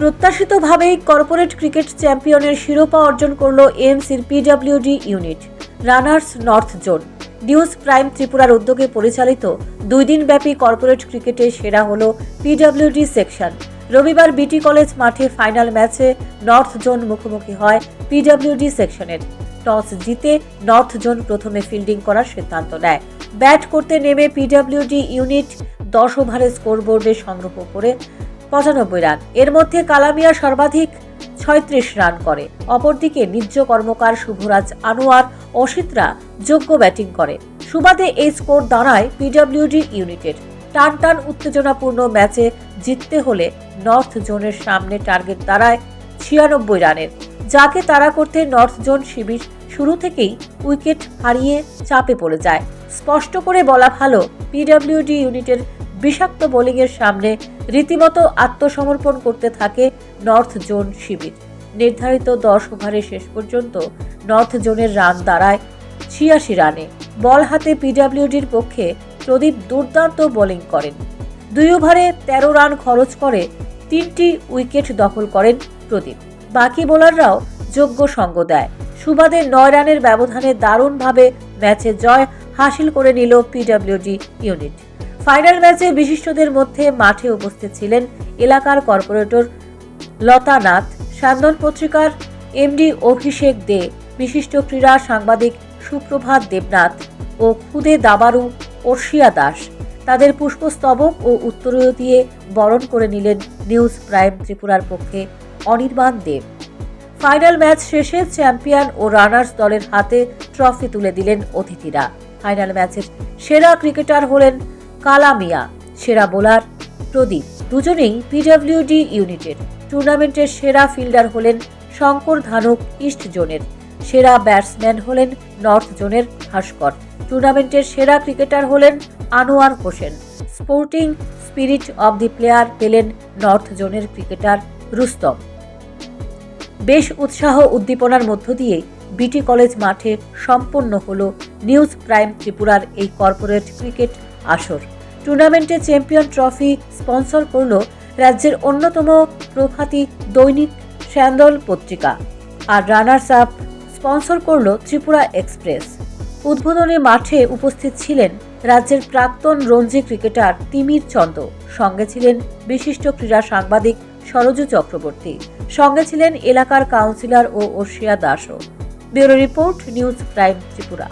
প্রত্যাশিতভাবেই corporate cricket চ্যাম্পিয়নের শিরোপা অর্জন করল এএমসির PWD unit. Runners north zone. News prime ত্রিপুরার উদ্যোগে পরিচালিত 2 দিনব্যাপী কর্পোরেট ক্রিকেটে সেরা হল পিডব্লিউডি সেকশন। রবিবার বিটি কলেজ মাঠে ফাইনাল ম্যাচে নর্থ জোন মুখোমুখি হয় পিডব্লিউডি সেকশনের। টস জিতে নর্থ জোন প্রথমে ফিল্ডিং করার সিদ্ধান্ত নেয়। ব্যাট করতে নেমে পিডব্লিউডি ইউনিট 10 ওভারে স্কোরবোর্ডে সংগ্রহ করে 95 রান। এর মধ্যে কালামিয়া সর্বাধিক 36 রান করে। অপরদিকে নিজ কর্মকার শুভরাজ আনোয়ার অসিতরা যোগ্য ব্যাটিং করে। সুবাদে এই স্কোর দাঁড়ায় পিডব্লিউডি ইউনিটের। টান উত্তেজনাপূর্ণ ম্যাচে জিততে হলে নর্থ জোনের সামনে টার্গেট দাঁড়ায় 96 রানের, যাকে তাড়া করতে নর্থ জোন শিবির শুরু থেকেই উইকেট হারিয়ে চাপে পড়ে যায়। স্পষ্ট করে বলা ভালো, পিডব্লিউডি ইউনিটের বিষাক্ত বোলিংয়ের সামনে রীতিমতো আত্মসমর্পণ করতে থাকে নর্থ জোন শিবির। নির্ধারিত 10 ওভারে শেষ পর্যন্ত নর্থ জোনের রান দাঁড়ায় 86 রানে। বল হাতে পিডব্লিউডির পক্ষে প্রদীপ দুর্দান্ত বোলিং করেন। 2 ওভারে 13 রান খরচ করে 3টি উইকেট দখল করেন প্রদীপ। বাকি বোলাররাও যোগ্য সঙ্গ দেয়। সুবাদে 9 রানের ব্যবধানে দারুণভাবে ম্যাচে জয় হাসিল করে নিল পিডব্লিউডি ইউনিট। ফাইনাল ম্যাচে বিশিষ্টদের মধ্যে মাঠে উপস্থিত ছিলেন এলাকার কর্পোরেটর লতা নাথ, সান্দন পত্রিকার এমডি অভিষেক দে, বিশিষ্ট ক্রীড়া সাংবাদিক সুপ্রভাত দেবনাথ ও খুদে দাবারু অর্ষিয়া দাস। তাদের পুষ্পস্তবক ও উত্তরীয় দিয়ে বরণ করে নিলেন নিউজ প্রাইম ত্রিপুরার পক্ষে অনির্বাণ দেব। ফাইনাল ম্যাচ শেষে চ্যাম্পিয়ন ও রানার্স দলের হাতে ট্রফি তুলে দিলেন অতিথিরা। ফাইনাল ম্যাচের সেরা ক্রিকেটার হলেন কালামিয়া, সেরা বোলার প্রদীপ, দুজনেই পিডব্লিউডি ইউনিটের। টুর্নামেন্টের সেরা ফিল্ডার হলেন শঙ্কর ধানুক ইস্ট জোনের, সেরা ব্যাটসম্যান হলেন নর্থ জোনের ভাস্কর। টুর্নামেন্টের সেরা ক্রিকেটার হলেন Anwar Hossain. Sporting spirit of the player পেলেন নর্থ জোনের ক্রিকেটার রুস্তম। বেশ উৎসাহ উদ্দীপনার মধ্য দিয়ে বিটি কলেজ মাঠে সম্পন্ন হল নিউজ প্রাইম ত্রিপুরার এই কর্পোরেট ক্রিকেট আসর। টুর্নামেন্টে চ্যাম্পিয়ন ট্রফি স্পন্সর করল রাজ্যের অন্যতম প্রভাতী দৈনিক সান্দল পত্রিকা, আর রানার্স আপ স্পন্সর করল ত্রিপুরা এক্সপ্রেস। উদ্বোধনী মাঠে উপস্থিত ছিলেন রাজ্যের প্রাক্তন রঞ্জি ক্রিকেটার তিমির চন্দ, সঙ্গে ছিলেন বিশিষ্ট ক্রীড়া সাংবাদিক সরজু চক্রবর্তী, সঙ্গে ছিলেন এলাকার কাউন্সিলর ও অর্ষিয়া দাসও। Bureau report, news prime Tripura.